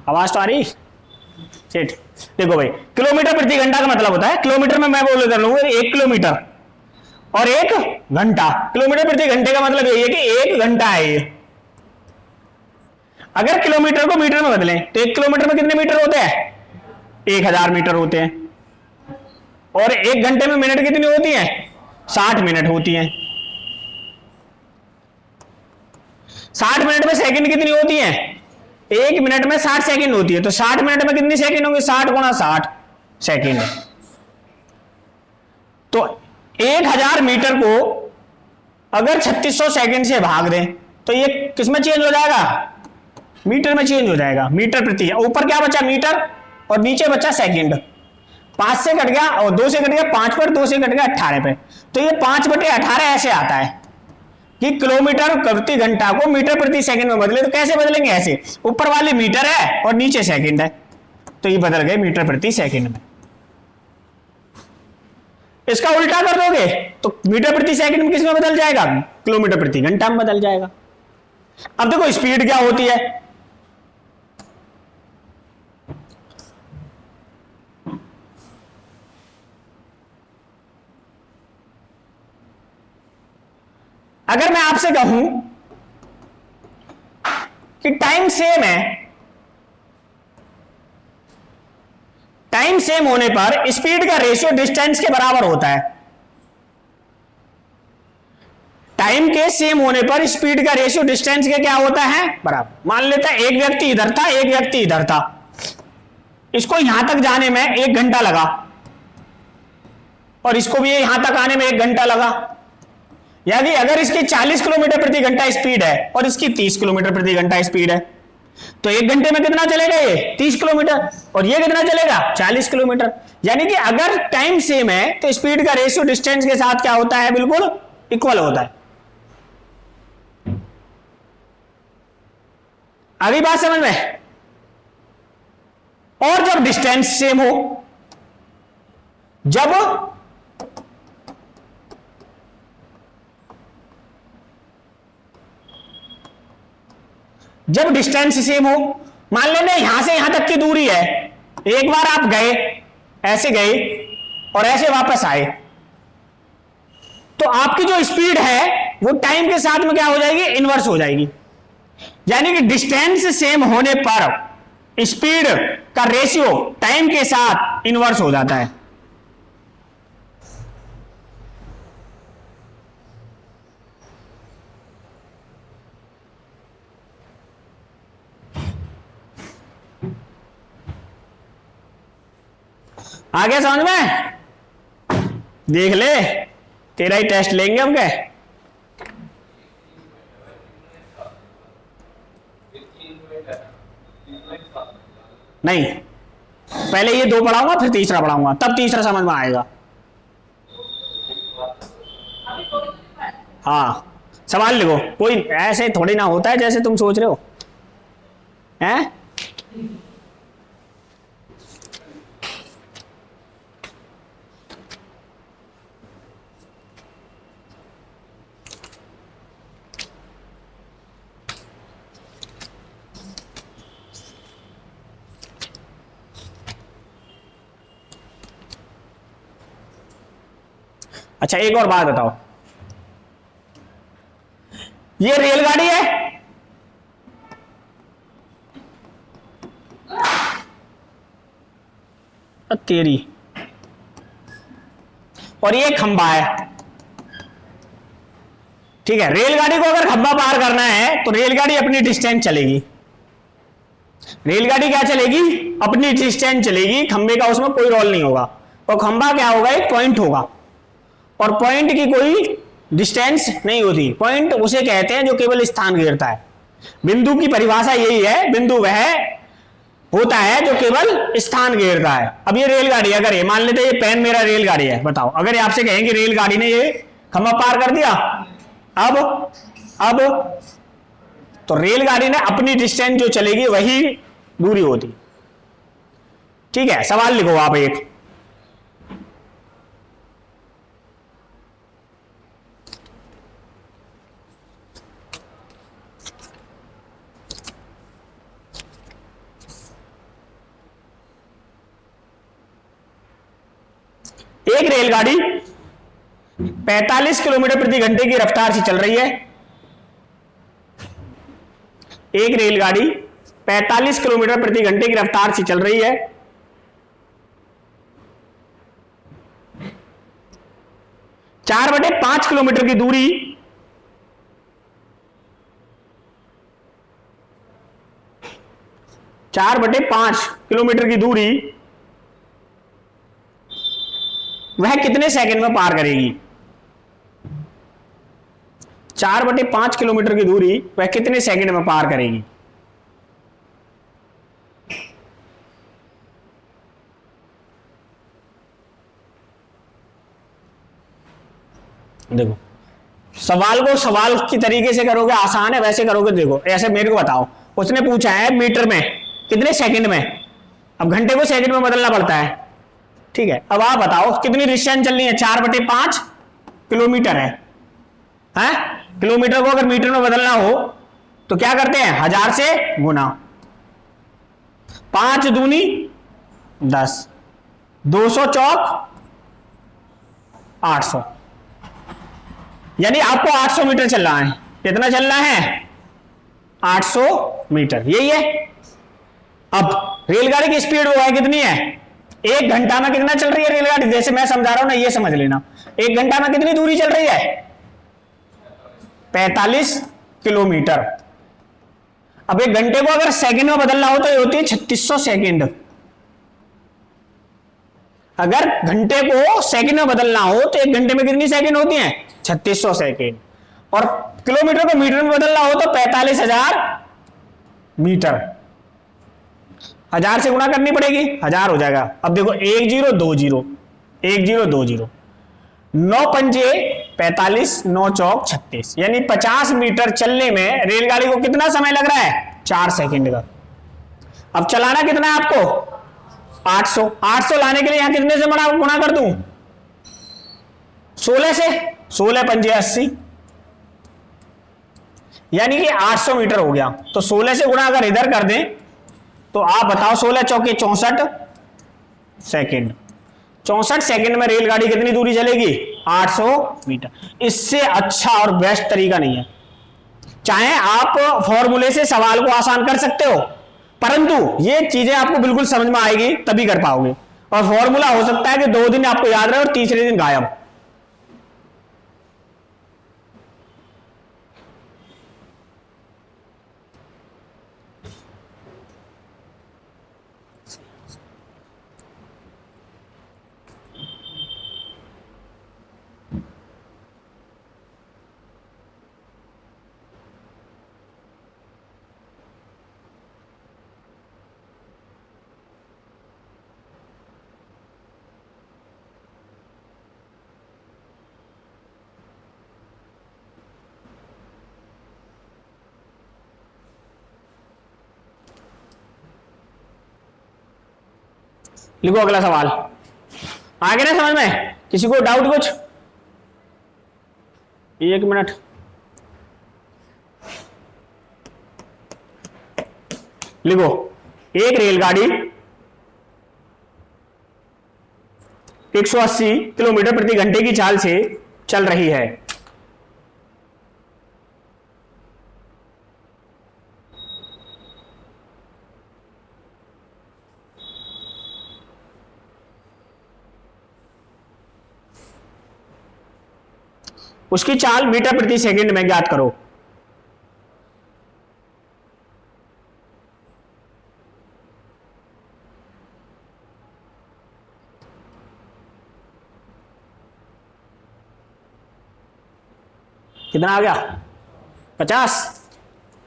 आवाज तो आ रही? ठीक, देखो भाई, किलोमीटर प्रति घंटा का मतलब होता है, किलोमीटर में मैं बोल कर लूंगा 1 किलोमीटर और 1 घंटा। किलोमीटर प्रति घंटे का मतलब यही है कि 1 घंटा है ये। अगर किलोमीटर को मीटर में बदलें तो 1 किलोमीटर में कितने मीटर होते हैं? 1000 मीटर होते हैं। और 1 घंटे में मिनट कितनी होती है? 60 मिनट होती है। 60 मिनट में सेकंड कितनी होती है? 1 मिनट में 60 सेकंड होती है। तो 60 मिनट में कितनी सेकंड होंगे? 60 × 60 सेकंड। तो 1000 मीटर को अगर 3600 सेकंड से भाग दें तो ये किस में चेंज हो जाएगा? मीटर में चेंज हो जाएगा। मीटर प्रति, ऊपर क्या बचा? मीटर, और नीचे बचा सेकंड। 5 से कट गया और 2 से कट गया 5 पर, 2 से कट गया 18 पे। तो ये 5/18 ऐसे आता है कि किलोमीटर प्रति घंटा को मीटर प्रति सेकंड में बदले। तो कैसे बदलेंगे? ऐसे, ऊपर वाली मीटर है और नीचे सेकंड है, तो ये बदल गए मीटर प्रति सेकंड में। इसका उल्टा कर दोगे तो मीटर प्रति सेकंड में किस में बदल जाएगा? किलोमीटर प्रति घंटा में बदल जाएगा। अब देखो स्पीड क्या होती है। अगर मैं आपसे कहूं कि टाइम सेम है, टाइम सेम होने पर स्पीड का रेशियो डिस्टेंस के बराबर होता है। टाइम के सेम होने पर स्पीड का रेशियो डिस्टेंस के क्या होता है? बराबर। मान लेता है एक व्यक्ति इधर था, एक व्यक्ति इधर था, इसको यहां तक जाने में 1 घंटा लगा और इसको भी यहां तक आने में 1 घंटा लगा। यानी अगर इसकी 40 किलोमीटर प्रति घंटा स्पीड है और इसकी 30 किलोमीटर प्रति घंटा स्पीड है तो 1 घंटे में कितना चलेगा? ये 30 किलोमीटर। और ये कितना चलेगा? 40 किलोमीटर। यानी कि अगर टाइम सेम है तो स्पीड का रेशियो डिस्टेंस के साथ क्या होता है? बिल्कुल इक्वल होता है। अभी बात समझ में? और जब डिस्टेंस सेम हो, जब डिस्टेंस सेम हो, मान लेना यहां से यहां तक की दूरी है, एक बार आप गए, ऐसे गए और ऐसे वापस आए, तो आपकी जो स्पीड है वो टाइम के साथ में क्या हो जाएगी? इनवर्स हो जाएगी। यानी कि डिस्टेंस सेम होने पर स्पीड का रेशियो टाइम के साथ इनवर्स हो जाता है। आ गया समझ में? देख ले, तेरा ही टेस्ट लेंगे हम क्या? नहीं, पहले ये 2 पढ़ाऊंगा फिर तीसरा पढ़ाऊंगा, तब तीसरा समझ में आएगा। हाँ, सवाल लिखो, कोई ऐसे थोड़ी ना होता है जैसे तुम सोच रहे हो हैं। अच्छा एक और बात बताओ, ये रेलगाड़ी है, तेरी, और ये खंबा है। ठीक है, रेलगाड़ी को अगर खंबा पार करना है तो रेलगाड़ी अपनी डिस्टेंस चलेगी। रेलगाड़ी क्या चलेगी? अपनी डिस्टेंस चलेगी, खंबे का उसमें कोई रोल नहीं होगा। और खंबा क्या होगा? एक पॉइंट होगा, और पॉइंट की कोई डिस्टेंस नहीं होती। पॉइंट उसे कहते हैं जो केवल स्थान घेरता है। बिंदु की परिभाषा यही है, बिंदु वह होता है जो केवल स्थान घेरता है। अब ये रेलगाड़ी, अगर ये मान लेते ये पेन मेरा रेलगाड़ी है, बताओ अगर आपसे कहें कि रेलगाड़ी ने ये खंबा पार कर दिया, अब तो रेलगाड़ी ने अपनी डिस्टेंस जो चलेगी वही दूरी होती। ठीक है, सवाल लिखो आप एक। एक रेलगाड़ी 45 किलोमीटर प्रति घंटे की रफ्तार से चल रही है। एक रेलगाड़ी 45 किलोमीटर प्रति घंटे की रफ्तार से चल रही है। 4/5 किलोमीटर की दूरी 4/5 किलोमीटर की दूरी वह कितने सेकंड में पार करेगी? 4/5 किलोमीटर की दूरी वह कितने सेकंड में पार करेगी? देखो, सवाल को सवाल की तरीके से करोगे आसान है, वैसे करोगे देखो ऐसे मेरे को बताओ, उसने पूछा है मीटर में कितने सेकंड में, अब घंटे को सेकंड में बदलना पड़ता है, ठीक है। अब आप बताओ कितनी डिस्टेंस चलनी है? 4/5 किलोमीटर है, किलोमीटर को अगर मीटर में बदलना हो तो क्या करते हैं? 1000 से गुना, 5 दूनी 10, 200 चौक 800, यानी आपको 800 मीटर चलना है। कितना चलना है? 800 मीटर, यही है। अब रेलगाड़ी की स्पीड वो है कितनी है? 1 घंटा में कितना चल रही है रेलगाड़ी? जैसे मैं समझा रहा हूं ना, ये समझ लेना। 1 घंटा में कितनी दूरी चल रही है? 45 किलोमीटर। अब 1 घंटे को अगर सेकंड में बदलना हो तो ये होती है 3600 सेकंड। अगर घंटे को सेकंड में बदलना हो तो 1 घंटे में कितनी सेकंड होती हैं? 3600 सेकंड। और किलोमीटर को मीटर में बदलना हो तो 45,000 मीटर। 1000 से गुणा करनी पड़ेगी, 1000 हो जाएगा। अब देखो 1020 1020, 9 पंजे 45, 9 चौक 36, यानी 50 मीटर चलने में रेलगाड़ी को कितना समय लग रहा है? 4 सेकंड का। अब चलाना कितना है आपको? 800। 800 लाने के लिए यहां कितने से गुणा कर दूं? 16 से। 16 पंजे 80, यानी कि 800 मीटर हो गया। तो 16 से गुणा अगर इधर कर दें तो आप बताओ 16 चौके 64 सेकंड। 64 सेकंड में रेलगाड़ी कितनी दूरी चलेगी? 800 मीटर। इससे अच्छा और बेस्ट तरीका नहीं है। चाहे आप फॉर्मूले से सवाल को आसान कर सकते हो, परंतु ये चीजें आपको बिल्कुल समझ में आएगी तभी कर पाओगे। और फॉर्मूला हो सकता है कि 2 दिन आपको याद रहे और तीसरे दिन गायब। लिखो अगला सवाल। आगे ना समझ में? किसी को डाउट कुछ? 1 मिनट। लिखो, एक रेलगाड़ी 180 किलोमीटर प्रति घंटे की चाल से चल रही है। उसकी चाल मीटर प्रति सेकंड में ज्ञात करो। कितना आ गया? 50।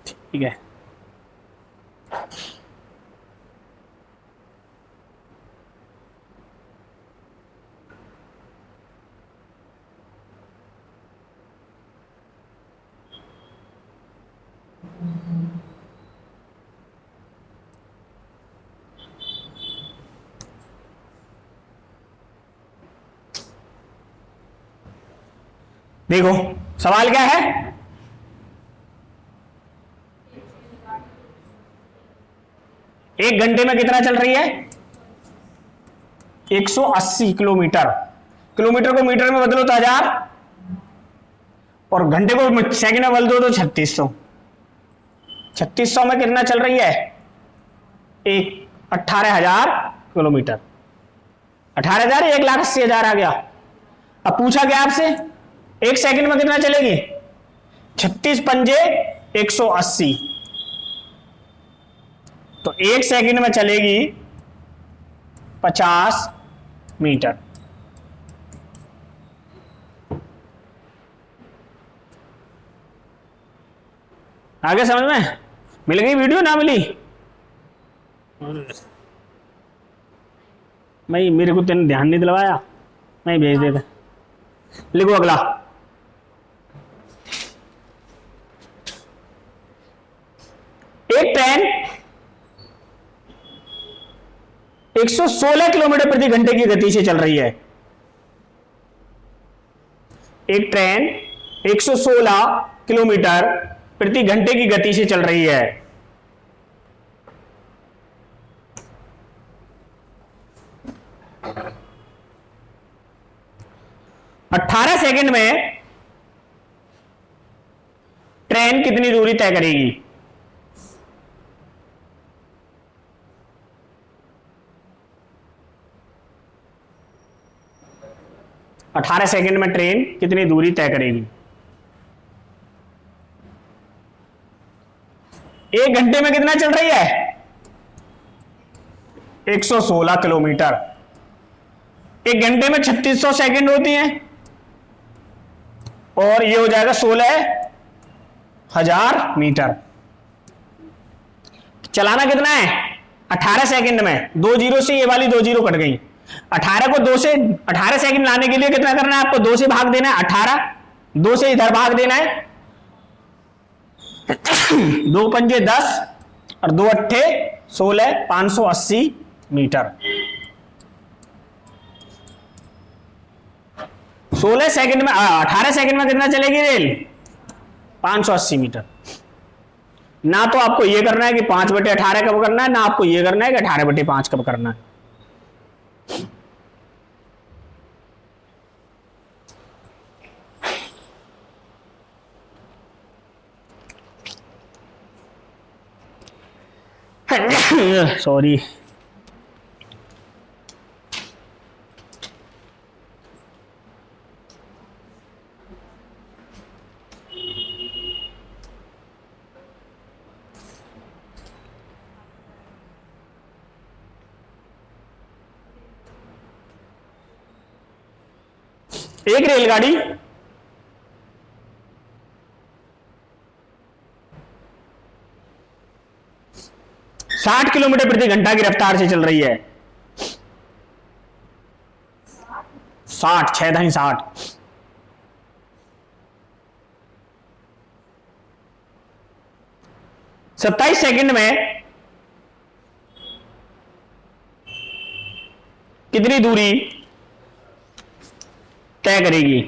ठीक है। देखो सवाल क्या है? एक घंटे में कितना चल रही है? 180 किलोमीटर। किलोमीटर को मीटर में बदलो तो 1000, और घंटे को सेकंड में बदल दो तो 3600। 3600 में कितना चल रही है? 18,000 किलोमीटर। 18,000, 1,80,000 आ गया। अब पूछा क्या आपसे, एक सेकंड में कितना चलेगी? 36 पंजे 180, तो एक सेकंड में चलेगी 50 मीटर। आगे समझ में? मिल गई वीडियो, ना मिली? भाई मेरे को तेने ध्यान नहीं दिलवाया, मैं भेज देता। लिखो अगला। एक ट्रेन 116 किलोमीटर प्रति घंटे की गति से चल रही है। एक ट्रेन 116 किलोमीटर प्रति घंटे की गति से चल रही है। अठारह सेकंड में ट्रेन कितनी दूरी तय करेगी? अठारह सेकंड में ट्रेन कितनी दूरी तय करेगी? एक घंटे में कितना चल रही है? 116 किलोमीटर। एक घंटे में 3600 सेकंड होती हैं, और ये हो जाएगा 16,000 मीटर। चलाना कितना है? 18 सेकंड में। 2 जीरो से ये वाली 2 जीरो कट गई। 18 को 2 से 18 सेकंड लाने के लिए कितना करना है आपको? 2 से भाग देना है 18, 2 से इधर भाग देना है 2 पंजे 10 और 2 अट्ठे 16, 580 मीटर। 16 सेकंड में 18 सेकंड में कितना चलेगी रेल? 580 मीटर। ना तो आपको ये करना है कि 5/18 कब करना है, ना आपको ये करना है कि 18/5 कब करना है। सॉरी, एक रेलगाड़ी 60 किलोमीटर प्रति घंटा की रफ्तार से चल रही है। 60, 6-60। 27 सेकंड में कितनी दूरी तय करेगी?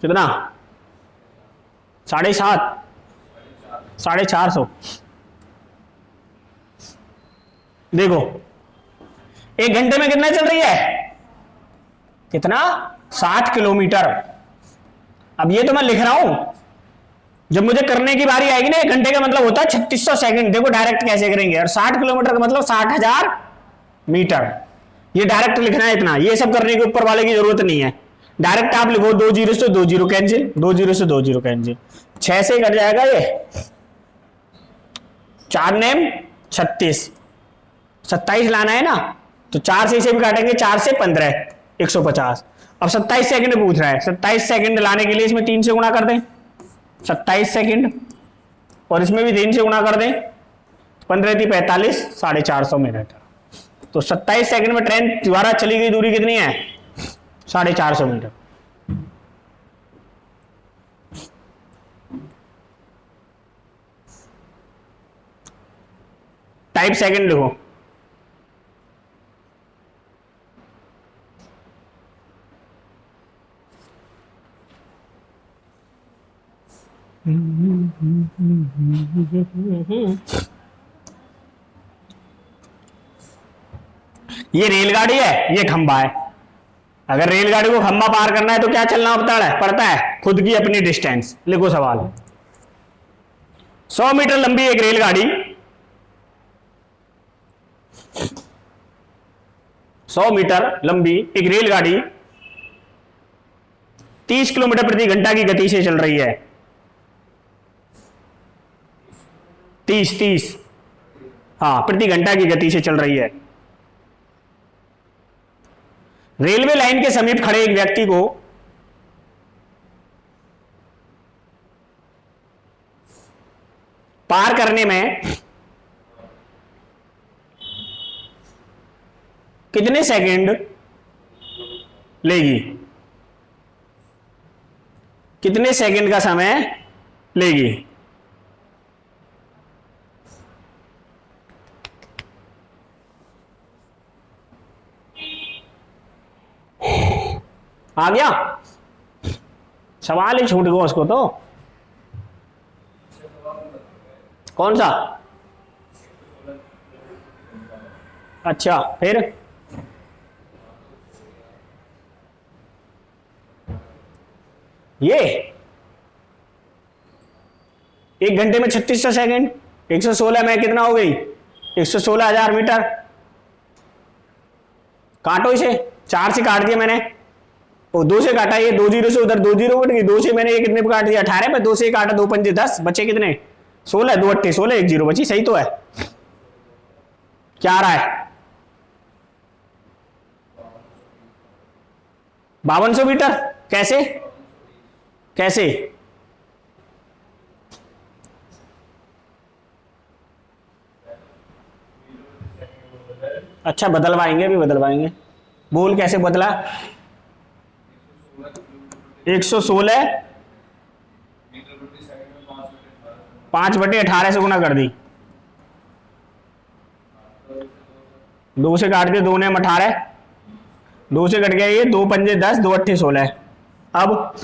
कितना? 7.5, 450। देखो एक घंटे में कितना चल रही है? कितना? 60 किलोमीटर। अब ये तो मैं लिख रहा हूं, जब मुझे करने की बारी आएगी ना, एक घंटे का मतलब होता है 3600 सेकंड। देखो डायरेक्ट कैसे करेंगे, और 60 किलोमीटर का मतलब 60,000 मीटर। ये डायरेक्ट लिखना है इतना, ये सब करने के ऊपर वाले की जरूरत नहीं है। डायरेक्ट आप लिखो 2 जीरो से 2 जीरो कैंसिल, 2 जीरो से 2 जीरो कैंसिल, 6 से कट जाएगा ये, 4 नेम 36, 27 लाना है ना, तो 4 से इसे भी काटेंगे, 4 से 15, 150। अब 27 सेकंड पूछ रहा है, 27 सेकंड लाने के लिए इसमें 3 से गुणा कर दें, 27 सेकंड, और इसमें भी 3 से गुणा कर दें, 15 थी 45, 450 मिनट। तो 27 सेकंड में ट्रेन द्वारा चली गई दूरी कितनी है? 450 मीटर। टाइप सेकंड लिखो, ये रेलगाड़ी है, ये खंबा है। अगर रेलगाड़ी को खंबा पार करना है तो क्या चलना पड़ता है? खुद की अपनी डिस्टेंस। लिखो सवाल। 100 मीटर लंबी एक रेलगाड़ी 100 मीटर लंबी एक रेलगाड़ी 30 किलोमीटर प्रति घंटा की गति से चल रही है। 30 हाँ, प्रति घंटा की गति से चल रही है। रेलवे लाइन के समीप खड़े एक व्यक्ति को पार करने में कितने सेकंड लेगी? कितने सेकंड का समय लेगी? आ गया? सवाल ही छूट गया उसको तो। कौन सा? अच्छा, फिर ये 1 घंटे में 3600 सेकंड, 116 में कितना हो गई? 116,000 मीटर। काटो इसे, 4 से काट दिया मैंने, और 2 से काटा, ये 2 जीरो से उधर 2 जीरो कट गई, 2 से मैंने ये कितने पे काट दिया? 18 पे 2 से काटा, 2 पंजे 10, बचे कितने? 16, 2 अट्ठे 16, 1 जीरो बची। सही तो है। क्या आ रहा है? 5200 मीटर। कैसे कैसे? अच्छा, बदलवाएंगे, अभी बदलवाएंगे। बोल कैसे बदला? 116 5/18 से गुना कर दी, 2 से काट दिया, 2 ने 18, 2 से कट गया ये, 2 पंजे 10, 2 अट्ठे 16। अब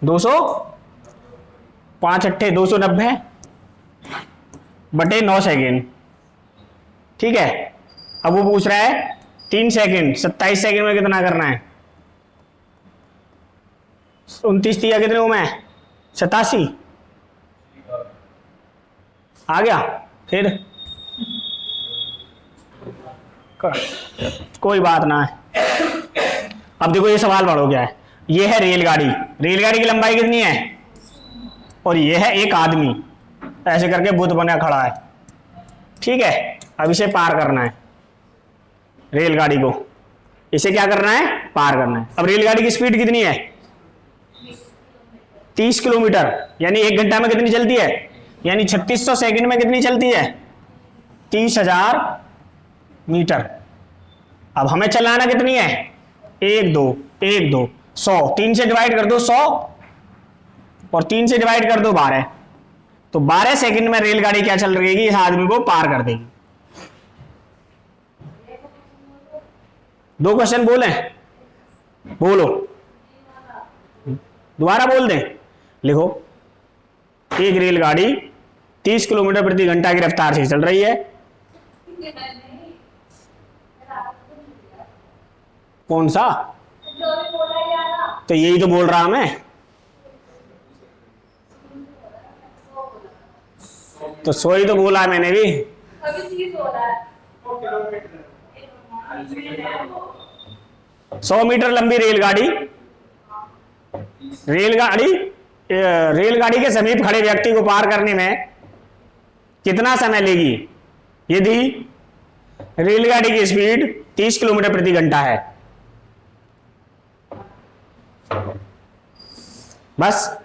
200 5 अट्ठे 290 बटे 9 सेकेंड। ठीक है। अब वो पूछ रहा है 3 सेकेंड, 27 सेकेंड में कितना करना है? 29 दिया, कितने हो मैं? 87। आ गया? फिर कोई बात ना है। अब देखो ये सवाल पढ़ो क्या है। ये है रेलगाड़ी, रेलगाड़ी की लंबाई कितनी है? और ये है एक आदमी, ऐसे करके बुत बना खड़ा है। ठीक है। अब इसे पार करना है, रेलगाड़ी को। इसे क्या करना है? पार करना है। अब रेलगाड़ी की स्पीड कितनी है? 30 किलोमीटर, यानी 1 घंटा में कितनी चलती है? यानी 3600 सेकंड में कितनी चलती है? 30,000 मीटर। अब हमें चलाना कितनी है? 1 2 1 2 100, 3 से डिवाइड कर दो 100 और 3 से डिवाइड कर दो 12, तो 12 सेकंड में रेलगाड़ी क्या चल रही है? इस आदमी को पार कर देगी। 2 क्वेश्चन बोले, बोलो, दोबारा बोल दें। लिखो, एक रेलगाड़ी 30 किलोमीटर प्रति घंटा की रफ्तार से चल रही है। कौन सा? तो यही तो बोल रहा मैं। तो 100 ही तो बोला मैंने भी। 100 मीटर लंबी रेलगाड़ी रेलगाड़ी के समीप खड़े व्यक्ति को पार करने में कितना समय लेगी यदि रेलगाड़ी की स्पीड 30 किलोमीटर प्रति घंटा है? बस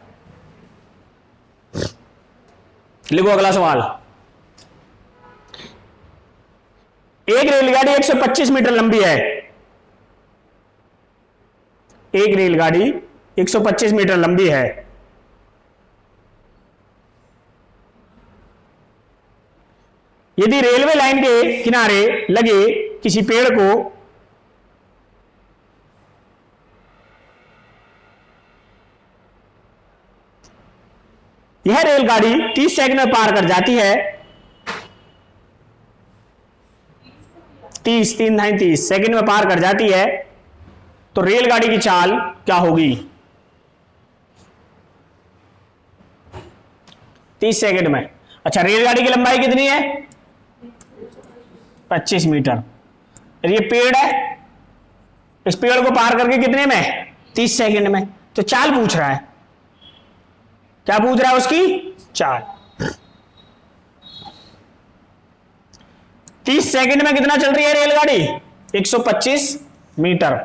लिखो अगला सवाल। एक रेलगाड़ी 125 मीटर लंबी है। एक रेलगाड़ी 125 मीटर लंबी है। यदि रेलवे लाइन के किनारे लगे किसी पेड़ को यह रेलगाड़ी 30 सेकंड में पार कर जाती है, 30 सेकंड में पार कर जाती है, तो रेलगाड़ी की चाल क्या होगी? 30 सेकंड में। अच्छा, रेलगाड़ी की लंबाई कितनी है? 25 मीटर। ये पेड़ है, इस पेड़ को पार करके कितने में? 30 सेकंड में। तो चाल पूछ रहा है, क्या पूछ रहा है? उसकी चाल। 30 सेकंड में कितना चल रही है रेलगाड़ी? 125 मीटर।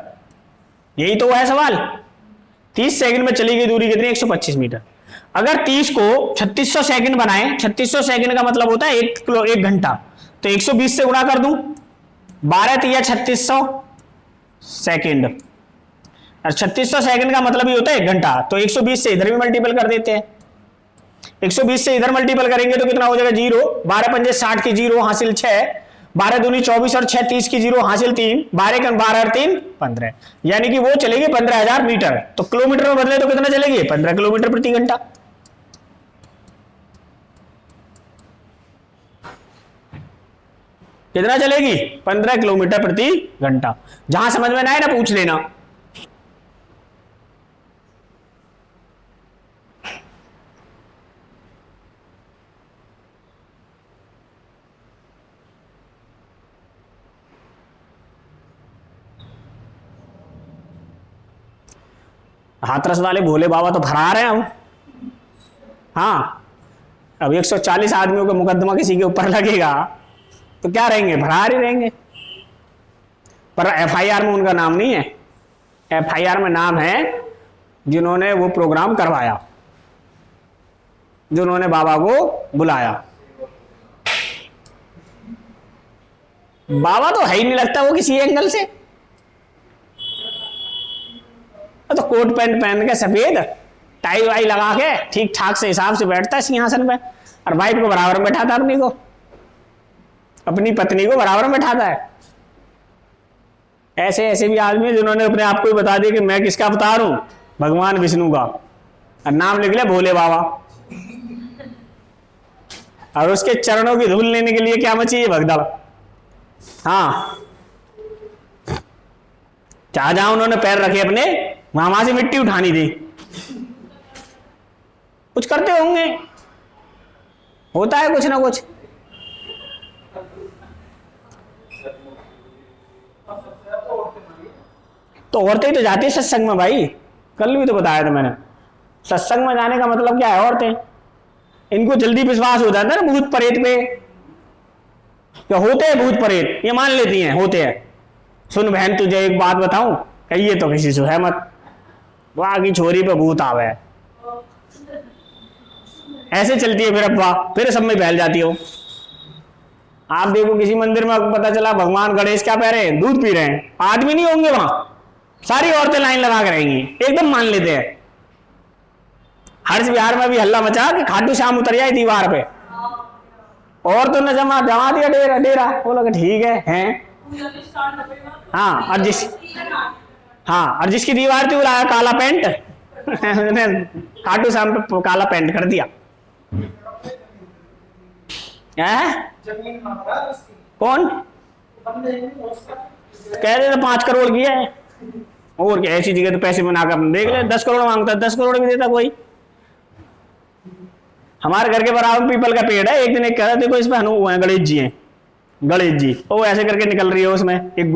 यही तो है सवाल। 30 सेकंड में चली गई दूरी कितनी? 125 मीटर। अगर 30 को 3600 सेकंड बनाए, 3600 सेकंड का मतलब होता है 1 घंटा, तो 120 से गुणा कर दूं, 12 या 3600 सेकंड, और 3600 सेकंड का मतलब ही होता है 1 घंटा, तो 120 से इधर भी मल्टीपल कर देते हैं। 120 से इधर मल्टीपल करेंगे तो कितना हो जाएगा? 0। 12 पंजे 60 की 0 हासिल 6, 12 दूनी 24 और 6 30 की 0 हासिल 3, 12 और 3 15, यानी कि वो चलेगी 15,000 मीटर। तो किलोमीटर में बदले तो कितना चलेगी? 15 किलोमीटर प्रति घंटा। कितना चलेगी? 15 किलोमीटर प्रति घंटा। जहां समझ में ना आए ना पूछ लेना। हाथरस वाले भोले बाबा तो भरा रहे हैं हम। हाँ, अब 140 आदमियों का मुकदमा किसी के ऊपर लगेगा तो क्या रहेंगे? भरार ही रहेंगे। पर एफआईआर में उनका नाम नहीं है। एफआईआर में नाम है जिन्होंने वो प्रोग्राम करवाया, जिन्होंने बाबा को बुलाया। बाबा तो है ही नहीं लगता वो किसी एंगल से। तो कोट पैंट पहन के सफेद टाई वाई लगा के ठीक ठाक से हिसाब से बैठता है सिंहासन पे, और वाइफ को बराबर में बैठाता है, अपनी पत्नी को बराबर में बैठाता है। ऐसे ऐसे भी आदमी जिन्होंने अपने आप को ही बता दिया कि मैं किसका अवतार हूं? भगवान विष्णु का, और नाम लिख लिया भोले बाबा। और उसके चरणों की धूल लेने के लिए क्या मची है? भगदड़। हाँ, जहां जहां उन्होंने पैर रखे अपने, वहां से मिट्टी उठानी थी। कुछ करते होंगे, होता है कुछ ना कुछ। तो औरतें तो जाती है सत्संग में भाई, कल भी तो बताया था मैंने। सत्संग में जाने का मतलब क्या है? औरतें, इनको जल्दी विश्वास हो जाता है ना भूत प्रेत पे। क्या होते हैं भूत प्रेत? ये मान लेती हैं होते हैं। सुन बहन, तुझे एक बात बताऊं, कहिए तो किसी से है मत, वहां की छोरी पे भूत आवे। ऐसे चलती है फिर अफवाह, फिर सब में फैल जाती हो। आप देखो किसी मंदिर में पता चला भगवान गणेश क्या पह रहे हैं? दूध पी रहे हैं। आदमी नहीं होंगे वहां, सारी औरतें लाइन लगा के रहेंगी, एकदम मान लेते हैं। हर्ष विहार में भी हल्ला मचा कि खाटू श्याम उतर जाए दीवार पे, और तो न जमा दिया डेरा डेरा। वो लोग ठीक है हैं। हाँ, और जिसकी दीवार थी वो लाया काला पेंट खाटू श्याम पे काला पेंट कर दिया। कौन कह रहे थे 5 करोड़ की है? और क्या, ऐसी जगह तो पैसे बनाकर देख ले। 10 करोड़ मांगता है, 10 करोड़ भी देता कोई। हमारे घर के बराबर पीपल का पेड़ है। एक दिन एक कह रहा देखो इसमें वो है गणेश जी हैं, गणेश जी। वो ऐसे करके निकल रही है उसमें एक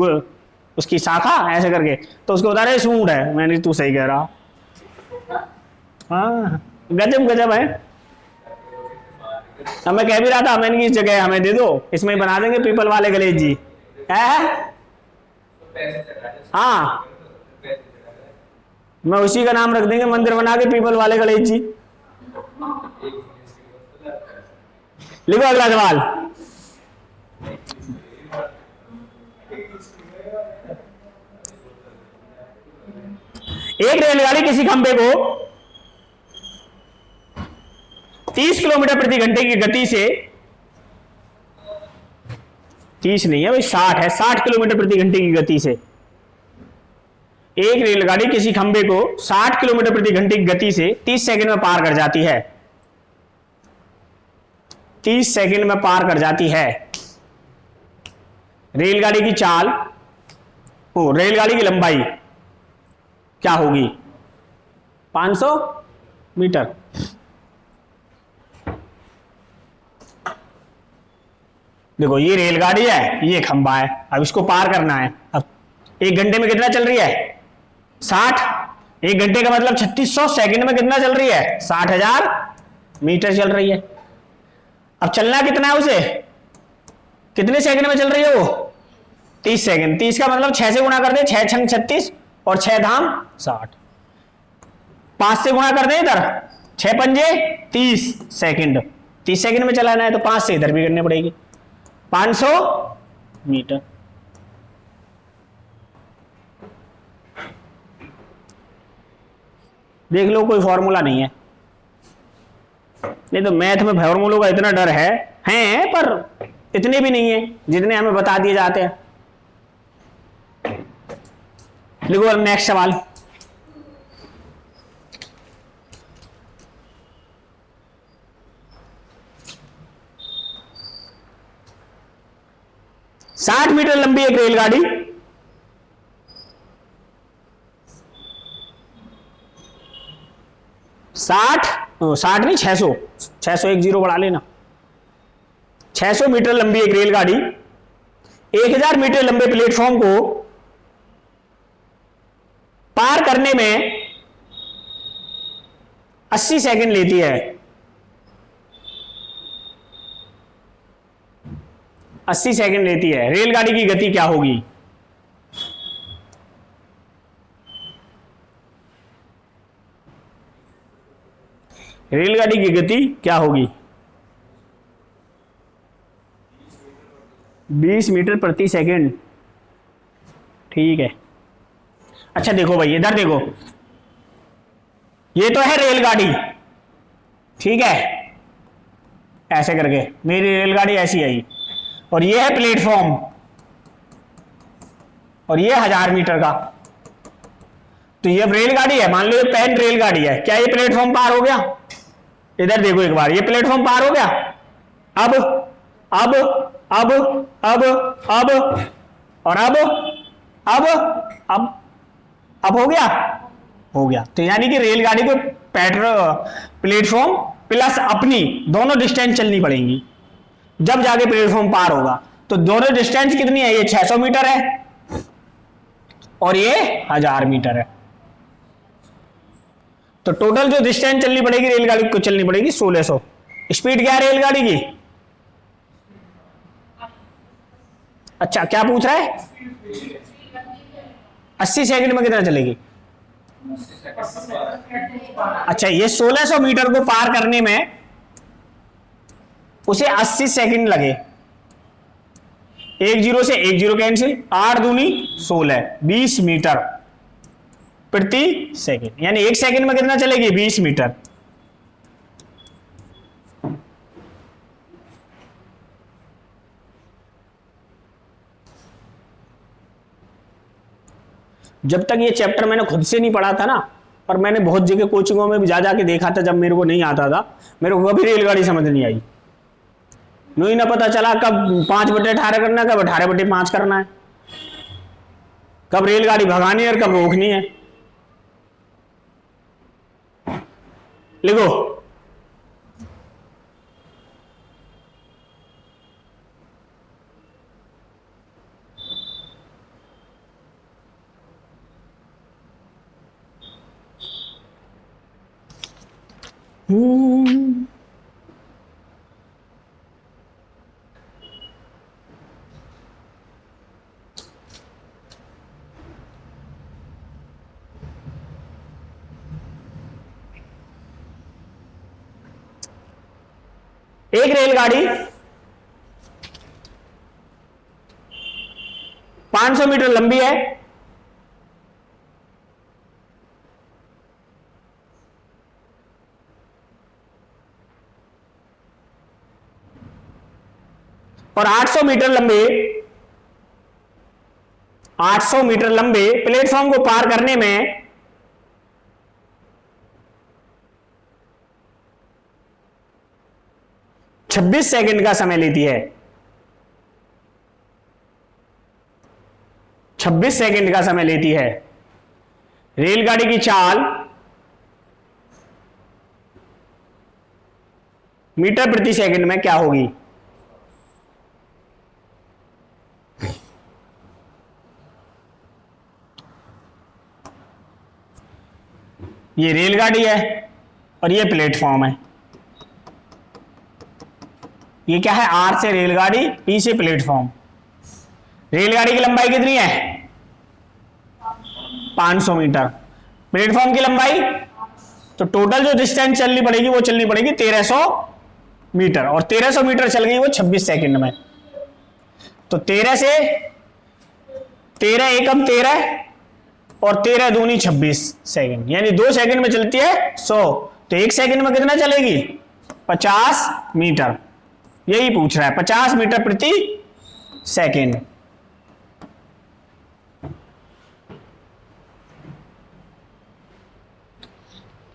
उसकी शाखा ऐसे करके, तो उसको बता रहे सूंड है। मैंने तू सही कह रहा। हाँ, गजब गजब है। अब मैं कह भी रहा था, मैंने की इस जगह हमें दे दो, इसमें बना देंगे पीपल वाले गणेश जी है। हाँ, मैं उसी का नाम रख देंगे, मंदिर बना के पीपल वाले गणेश जी। लिखो अगला सवाल। एक रेलगाड़ी किसी खंभे को 30 किलोमीटर प्रति घंटे की गति से, 30 नहीं है भाई 60 है, 60 किलोमीटर प्रति घंटे की गति से, एक रेलगाड़ी किसी खंभे को 60 किलोमीटर प्रति घंटे की गति से 30 सेकंड में पार कर जाती है। 30 सेकंड में पार कर जाती है। रेलगाड़ी की चाल, रेलगाड़ी की लंबाई क्या होगी? 500 मीटर। देखो ये रेलगाड़ी है, ये खंबा है, अब इसको पार करना है। अब 1 घंटे में कितना चल रही है? 60। 1 घंटे का मतलब 3600 सेकंड में कितना चल रही है? 60,000 मीटर चल रही है। अब चलना कितना है उसे? कितने सेकंड में चल रही है वो? 30 सेकंड। 30 का मतलब 6 से गुणा कर दे, 6 छंग 36 और 6 धाम 60। 5 से गुणा कर दे इधर, 6 पंजे 30 सेकंड। 30 सेकंड में चलाना है तो 5 से इधर भी करनी पड़ेगी, 500 मीटर। देख लो कोई फॉर्मूला नहीं है, नहीं तो मैथ में फॉर्मूलों का इतना डर है पर इतने भी नहीं है जितने हमें बता दिए जाते हैं। लिखो नेक्स्ट सवाल। साठ मीटर लंबी एक रेलगाड़ी 60 नहीं 600 एक जीरो बढ़ा लेना। 600 मीटर लंबी एक रेलगाड़ी 1000 मीटर लंबे प्लेटफॉर्म को पार करने में 80 सेकंड लेती है। 80 सेकंड लेती है। रेलगाड़ी की गति क्या होगी? रेलगाड़ी की गति क्या होगी? 20 मीटर प्रति सेकंड। ठीक है। अच्छा देखो भाई इधर देखो, ये तो है रेलगाड़ी, ठीक है, ऐसे करके मेरी रेलगाड़ी ऐसी आई, और ये है प्लेटफॉर्म, और ये 1000 मीटर का। तो ये रेलगाड़ी है, मान लो ये पैन रेलगाड़ी है, क्या ये प्लेटफॉर्म पार हो गया? इधर देखो एक बार, ये प्लेटफॉर्म पार हो गया। अब अब अब अब अब और अब हो गया, हो गया। तो यानी कि रेलगाड़ी को प्लेटफॉर्म प्लस अपनी दोनों डिस्टेंस चलनी पड़ेंगी, जब जाके प्लेटफॉर्म पार होगा। तो दोनों डिस्टेंस कितनी है? ये 600 मीटर है और ये 1000 मीटर है। तो टोटल जो डिस्टेंस चलनी पड़ेगी रेलगाड़ी को, चलनी पड़ेगी 1600। स्पीड क्या है रेलगाड़ी की? अच्छा क्या पूछ रहा है? 80 सेकंड में कितना चलेगी? अच्छा ये 1600 मीटर को पार करने में उसे 80 सेकंड लगे। एक जीरो से एक जीरो कैंसिल, 8 दूनी 16, 20 मीटर प्रति सेकंड, यानी 1 सेकंड में कितना चलेगी? 20 मीटर। जब तक ये चैप्टर मैंने खुद से नहीं पढ़ा था ना, और मैंने बहुत जगह कोचिंगों में भी जा जाके देखा था, जब मेरे को नहीं आता था, मेरे को कभी रेलगाड़ी समझ नहीं आई। नहीं ना पता चला कब 5/18 करना है, कब 18/5 करना है, कब रेलगाड़ी भगानी है और कब रोकनी है। लिखो एक रेलगाड़ी 500 मीटर लंबी है और 800 मीटर लंबे प्लेटफॉर्म को पार करने में 26 सेकंड का समय लेती है। 26 सेकंड का समय लेती है। रेलगाड़ी की चाल मीटर प्रति सेकंड में क्या होगी? ये रेलगाड़ी है और ये प्लेटफॉर्म है। ये क्या है? आर से रेलगाड़ी, पी से प्लेटफॉर्म। रेलगाड़ी की लंबाई कितनी है? 500 मीटर। प्लेटफॉर्म की लंबाई, तो टोटल जो डिस्टेंस चलनी पड़ेगी वो चलनी पड़ेगी 1300 मीटर, और 1300 मीटर चल गई वो 26 सेकंड में। तो 13 से 13 एकम 13 और 13 दूनी 26 सेकंड, यानी 2 सेकंड में चलती है 100। तो 1 सेकंड में कितना चलेगी? 50 मीटर। यही पूछ रहा है, 50 मीटर प्रति सेकंड।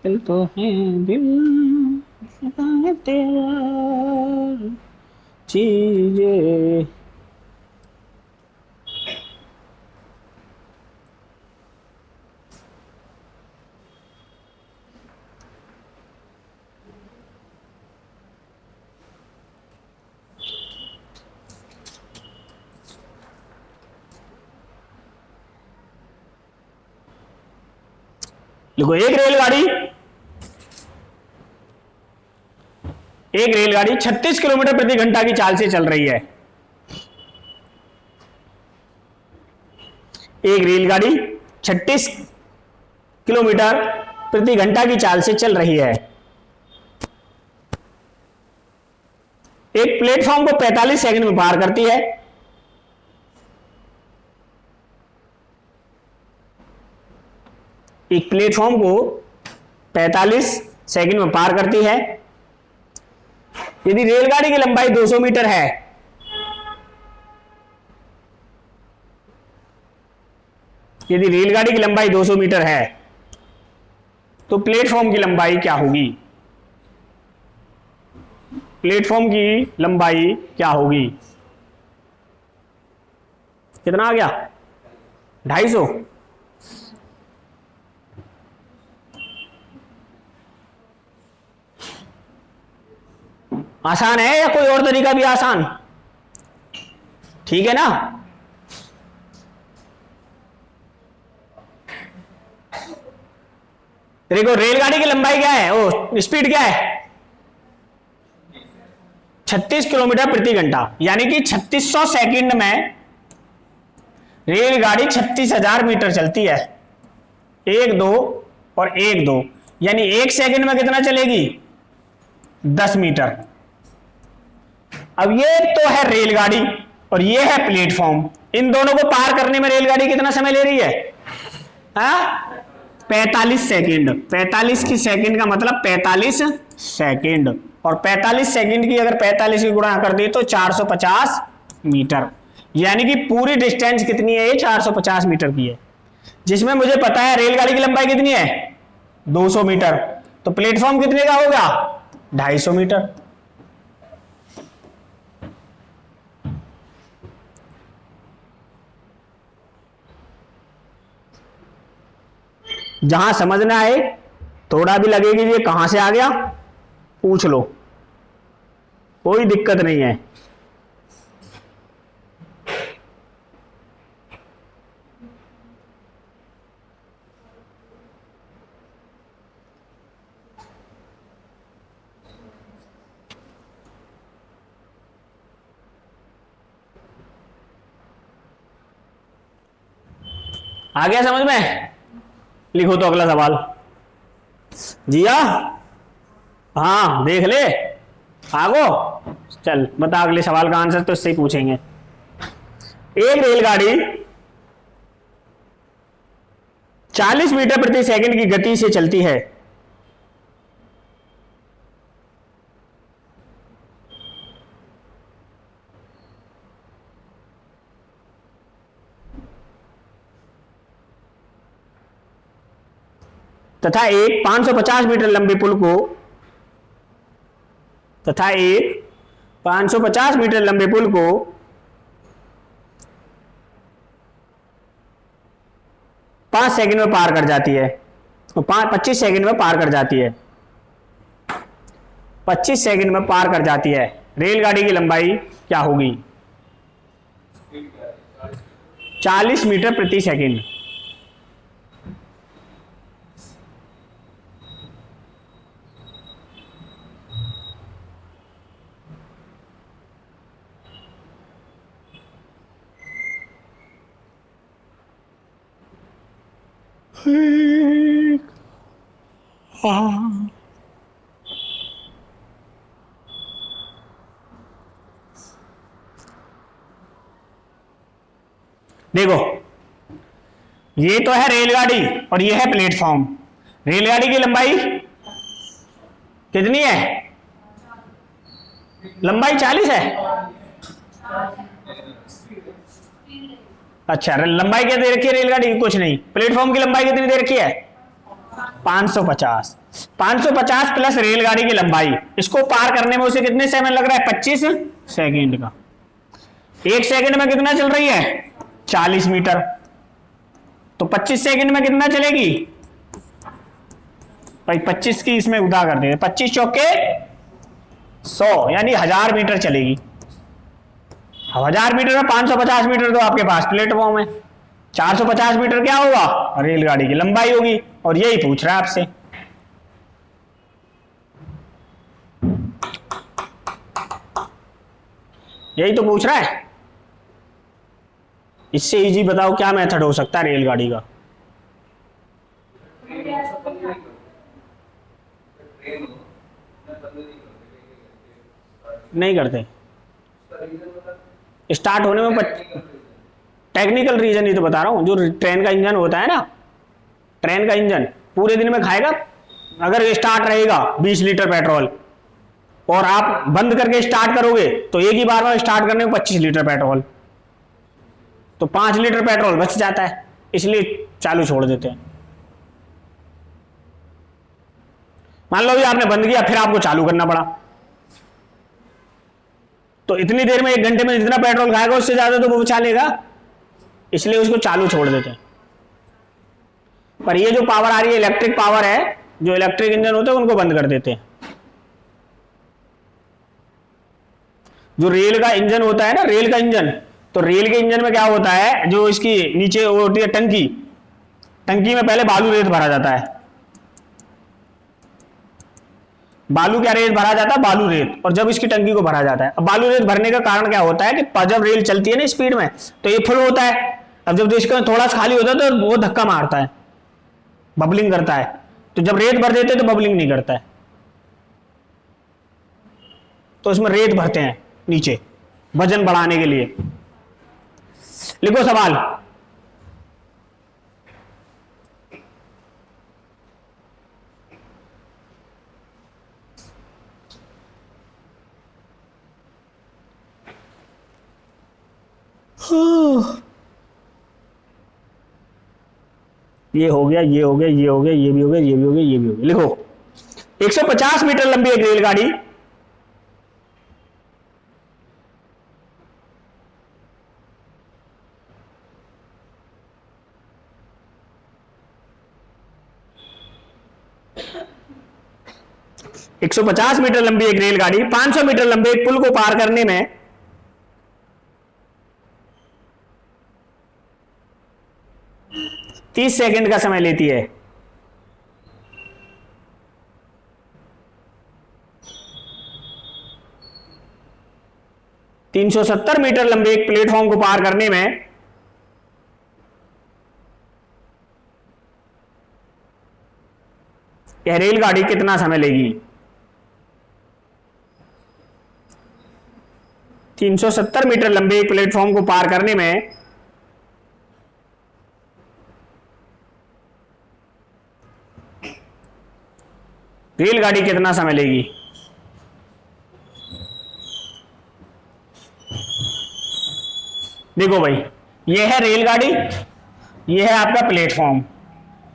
दिल तो है दिल है तेरा चीजें। देखो, एक रेलगाड़ी 36 किलोमीटर प्रति घंटा की चाल से चल रही है। एक रेलगाड़ी 36 किलोमीटर प्रति घंटा की चाल से चल रही है। एक प्लेटफॉर्म को 45 सेकंड में पार करती है। एक प्लेटफॉर्म को 45 सेकंड में पार करती है। यदि रेलगाड़ी की लंबाई 200 मीटर है, यदि रेलगाड़ी की लंबाई 200 मीटर है तो प्लेटफॉर्म की लंबाई क्या होगी? प्लेटफॉर्म की लंबाई क्या होगी? कितना आ गया? 250। आसान है या कोई और तरीका भी आसान? ठीक है ना? देखो, रेलगाड़ी की लंबाई क्या है? ओ, स्पीड क्या है? 36 किलोमीटर प्रति घंटा, यानी कि 3600 सेकंड में रेलगाड़ी 36,000 मीटर चलती है। 1 2 और 1 2, यानी 1 सेकंड में कितना चलेगी? 10 मीटर। अब ये तो है रेलगाड़ी और ये है प्लेटफॉर्म। इन दोनों को पार करने में रेलगाड़ी कितना समय ले रही है? 45 सेकंड। 45 की सेकंड का मतलब 45 सेकंड, और 45 सेकंड की अगर 45 की गुणा कर दी तो 450 मीटर, यानी कि पूरी डिस्टेंस कितनी है? ये 450 मीटर की है, जिसमें मुझे पता है रेलगाड़ी की लंबाई कितनी है? 200 मीटर। तो प्लेटफॉर्म कितने का होगा? 250 मीटर। जहां समझना है, थोड़ा भी लगेगी ये कहां से आ गया, पूछ लो, कोई दिक्कत नहीं है। आ गया समझ में? लिखो तो अगला सवाल। जिया, हाँ देख ले, आगो चल बता अगले सवाल का आंसर तो इससे ही पूछेंगे। एक रेलगाड़ी 40 मीटर प्रति सेकंड की गति से चलती है। तथा एक 550 मीटर लंबे पुल को 550 मीटर लंबे पुल को 5 सेकंड में पार कर जाती है, तो 25 सेकंड में पार कर जाती है, 25 सेकंड में पार कर जाती है। रेलगाड़ी की लंबाई क्या होगी? 40 मीटर प्रति सेकंड। देखो, ये तो है रेलगाड़ी और ये है प्लेटफॉर्म। रेलगाड़ी की लंबाई कितनी है? लंबाई 40 है। अच्छा, लंबाई क्या दे रखी है रेलगाड़ी की? कुछ नहीं। प्लेटफॉर्म की लंबाई कितनी दे रखी है? 550। 550 प्लस रेलगाड़ी की लंबाई, इसको पार करने में उसे कितने समय लग रहा है? 25 सेकंड का। 1 सेकंड में कितना चल रही है? 40 मीटर। तो 25 सेकंड में कितना चलेगी भाई? 25 की इसमें उदा कर देंगे, 25 चौके 100, यानी 1000 मीटर चलेगी। अब 1000 मीटर में 550 मीटर तो आपके पास प्लेटफॉर्म है, 450 मीटर क्या होगा? रेलगाड़ी की लंबाई होगी। और यही पूछ रहा है आपसे। यही तो पूछ रहा है। इससे इजी बताओ क्या मेथड हो सकता है रेलगाड़ी का? नहीं करते स्टार्ट होने में। टेक्निकल रीजन ही तो बता रहा हूं। जो ट्रेन का इंजन होता है ना, ट्रेन का इंजन पूरे दिन में खाएगा। अगर स्टार्ट रहेगा 20 लीटर पेट्रोल और आप बंद करके स्टार्ट करोगे तो एक ही बार में स्टार्ट करने में 25 लीटर पेट्रोल, तो 5 लीटर पेट्रोल बच जाता है, इसलिए चालू छोड़ देते हैं। मान लो भी आपने बंद किया, फिर आपको चालू करना पड़ा, तो इतनी देर में 1 घंटे में जितना पेट्रोल खाएगा उससे ज्यादा तो वो बचा लेगा, इसलिए उसको चालू छोड़ देते हैं। पर ये जो पावर आ रही है इलेक्ट्रिक पावर है, जो इलेक्ट्रिक इंजन होते हैं उनको बंद कर देते हैं। जो रेल का इंजन होता है ना, रेल का इंजन, तो रेल के इंजन में क्या होता है, जो इसकी नीचे वो होती है टंकी, टंकी में पहले बालू रेत भरा जाता है। बालू क्या रेत भरा जाता है? बालू रेत। और जब इसकी टंकी को भरा जाता है, अब बालू रेत भरने का कारण क्या होता है कि जब रेल चलती है ना स्पीड में तो ये फुल होता है। अब जब इसका थोड़ा सा खाली होता है तो वो धक्का मारता है, बबलिंग करता है। तो जब रेत भर देते हैं तो बबलिंग नहीं करता है, तो इसमें रेत भरते हैं नीचे वजन बढ़ाने के लिए। लिखो सवाल। ये हो गया, ये हो गया, ये हो गया, ये भी हो गया, ये भी हो गया, ये भी हो गया। लिखो 150 मीटर लंबी एक रेलगाड़ी 150 मीटर लंबी एक रेलगाड़ी 500 मीटर लंबे एक पुल को पार करने में तीस सेकंड का समय लेती है। तीन 370 मीटर लंबे एक प्लेटफॉर्म को पार करने में यह रेलगाड़ी कितना समय लेगी? 370 मीटर लंबे एक प्लेटफॉर्म को पार करने में रेलगाड़ी कितना समय लेगी? देखो भाई, ये है रेलगाड़ी, ये है आपका प्लेटफॉर्म।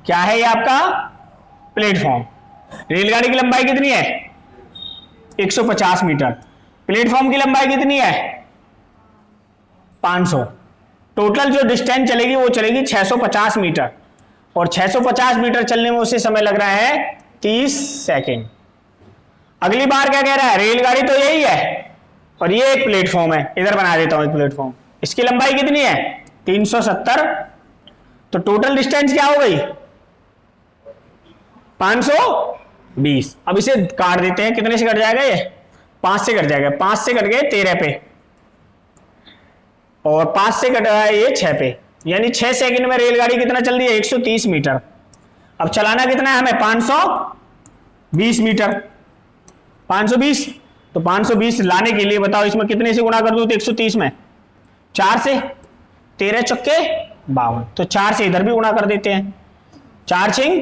क्या है ये आपका? प्लेटफॉर्म। रेलगाड़ी की लंबाई कितनी है? 150 मीटर। प्लेटफॉर्म की लंबाई कितनी है 500। टोटल जो डिस्टेंस चलेगी वो चलेगी 650 मीटर, और 650 मीटर चलने में उसे समय लग रहा है 30 सेकेंड। अगली बार क्या कह रहा है, रेलगाड़ी तो यही है और ये एक प्लेटफॉर्म है, इधर बना देता हूं एक प्लेटफॉर्म, इसकी लंबाई कितनी है 370, तो टोटल डिस्टेंस क्या हो गई 520। अब इसे काट देते हैं, कितने से कट जाएगा ये 5 से कट जाएगा, 5 से कट गए 13 पे, और 5 से कट गया ये 6 पे, यानी 6 सेकंड में रेलगाड़ी कितना चल रही है 130 मीटर। अब चलाना कितना है हमें 520 मीटर, 520, तो 520 लाने के लिए बताओ इसमें कितने से गुणा कर दूं तो 130 में 4 से, 13 चक्के 52, तो 4 से इधर भी गुणा कर देते हैं, 4 छिंग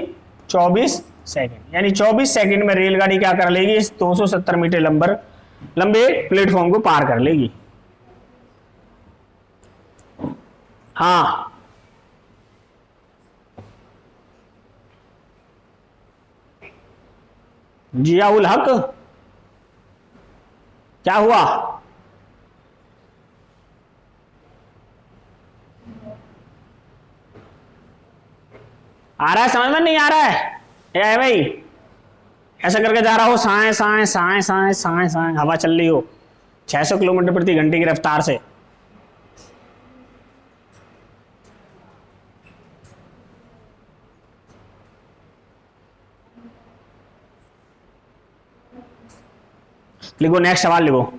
24 सेकंड, यानी 24 सेकंड में रेलगाड़ी क्या कर लेगी, इस 270 मीटर लंबे प्लेटफॉर्म को पार कर लेगी। हाँ जियाउल हक, क्या हुआ, आ रहा है समझ में, नहीं आ रहा है भाई, ऐसा करके जा रहा हो साए साए साए साए साए साए, हवा चल रही हो 600 किलोमीटर प्रति घंटे की रफ्तार से। लिखो नेक्स्ट सवाल लिखो।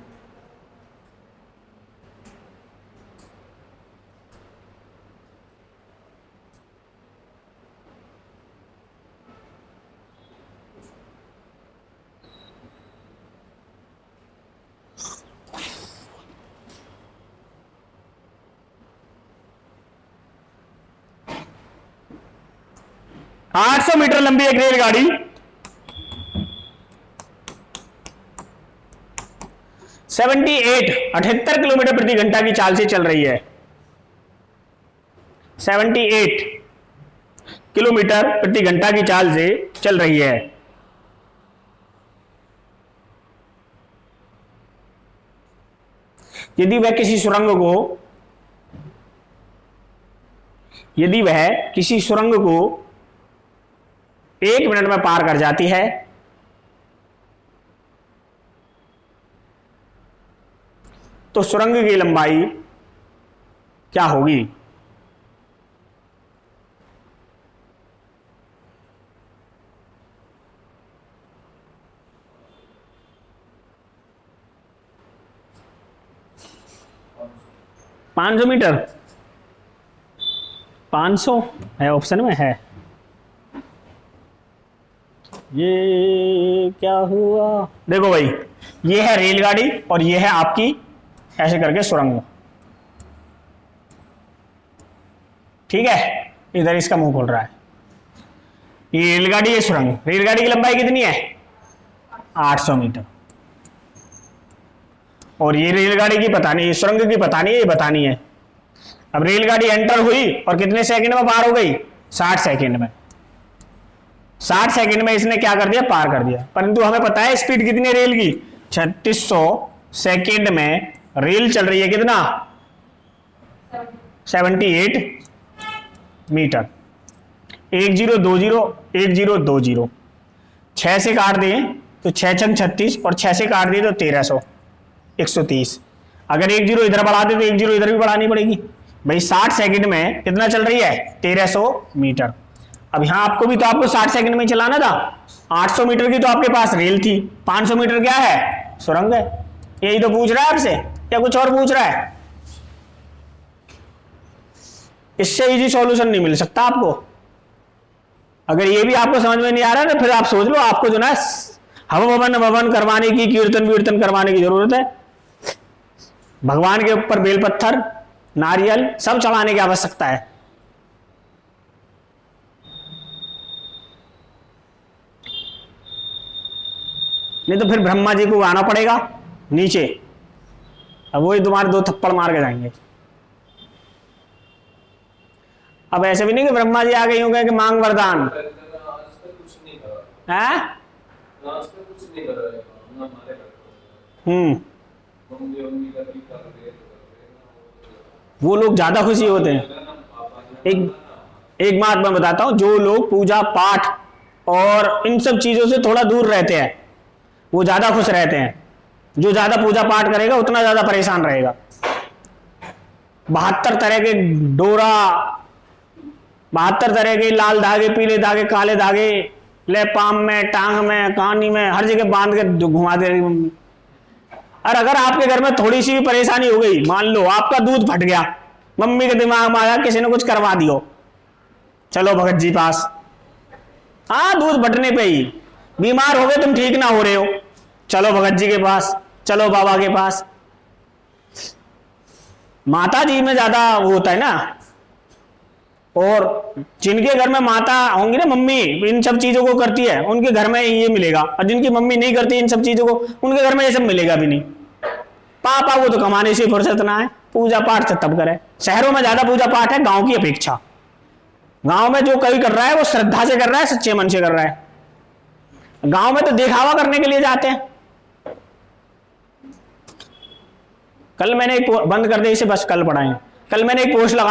आठ 800 मीटर लंबी एक रेलगाड़ी 78 किलोमीटर प्रति घंटा की चाल से चल रही है, 78 किलोमीटर प्रति घंटा की चाल से चल रही है। यदि वह किसी सुरंग को 1 मिनट में पार कर जाती है, तो सुरंग की लंबाई क्या होगी। $500 मीटर, 500 है ऑप्शन में है। ये क्या हुआ, देखो भाई ये है रेलगाड़ी और ये है आपकी ऐसे करके सुरंग, ठीक है, इधर इसका मुंह खोल रहा है, ये रेलगाड़ी है सुरंग, रेलगाड़ी की लंबाई कितनी है 800 मीटर, और ये रेलगाड़ी की पता नहीं, सुरंग की पता नहीं, ये बतानी है। अब रेलगाड़ी एंटर हुई और कितने सेकंड में पार हो गई 60 सेकंड में, 60 सेकंड में इसने क्या कर दिया पार कर दिया, परंतु हमें पता है स्पीड कितनी है रेल की 3600 सेकंड में रेल चल रही है कितना 78 मीटर। 1020 6 से काट दें तो 6 छंग 36 और 6 से काट दिए तो 1300 130। अगर 10 इधर बढ़ा दे तो 10 इधर भी बढ़ानी पड़ेगी भाई। 60 सेकंड में कितना चल रही है 1300 मीटर। अब यहां आपको भी तो आपको 60 सेकंड में चलाना था, 800 मीटर की तो आपके पास रेल थी, 500 मीटर क्या है सुरंग है। यही तो पूछ रहा है आपसे या कुछ और पूछ रहा है? इससे इजी सॉल्यूशन नहीं मिल सकता आपको। अगर ये भी आपको समझ में नहीं आ रहा ना, फिर आप सोच लो आपको जो ना हवन भवन करवाने की, कीर्तन वीर्तन करवाने की जरूरत है। भगवान के ऊपर बेलपत्थर नारियल सब चढ़ाने की आवश्यकता है। नहीं तो फिर ब्रह्मा जी को आना पड़ेगा नीचे, अब वही तुम्हारे 2 थप्पड़ मार के जाएंगे। अब ऐसे भी नहीं कि ब्रह्मा जी आ गए होंगे कि मांग वरदान है। वो लोग ज्यादा खुशी होते हैं। एक एक बात मैं बताता हूं, जो लोग पूजा पाठ और इन सब चीजों से थोड़ा दूर रहते हैं वो ज्यादा खुश रहते हैं। जो ज्यादा पूजा पाठ करेगा उतना ज्यादा परेशान रहेगा। 72 तरह के डोरा, 72 तरह के लाल धागे, पीले धागे, काले धागे, ले पाम में, टांग में, कानी में, हर जगह बांध के घुमा दे रही मम्मी। और अगर आपके घर में थोड़ी सी भी परेशानी हो गई, मान लो आपका दूध फट गया, मम्मी के दिमाग में आया किसी ने कुछ करवा दियो, चलो भगत जी पास। हाँ, दूध फटने पे ही बीमार हो गए, तुम ठीक ना हो रहे हो, चलो भगत जी के पास, चलो बाबा के पास। माता जी में ज्यादा वो होता है ना। और जिनके घर में माता होंगी ना, मम्मी इन सब चीजों को करती है, उनके घर में ये मिलेगा। और जिनकी मम्मी नहीं करती इन सब चीजों को, उनके घर में ये सब मिलेगा भी नहीं। पापा को तो कमाने से फुर्सत ना है, पूजा पाठ से तब करे। शहरों में ज्यादा पूजा पाठ है गांव की अपेक्षा। गांव में जो कोई कर रहा है वो श्रद्धा से कर रहा है, सच्चे मन से कर रहा है। गांव में तो दिखावा करने के लिए जाते हैं। कल मैंने एक बंद कर दे इसे, बस कल पढ़ाएंगे। कल मैंने एक पोस्ट लगा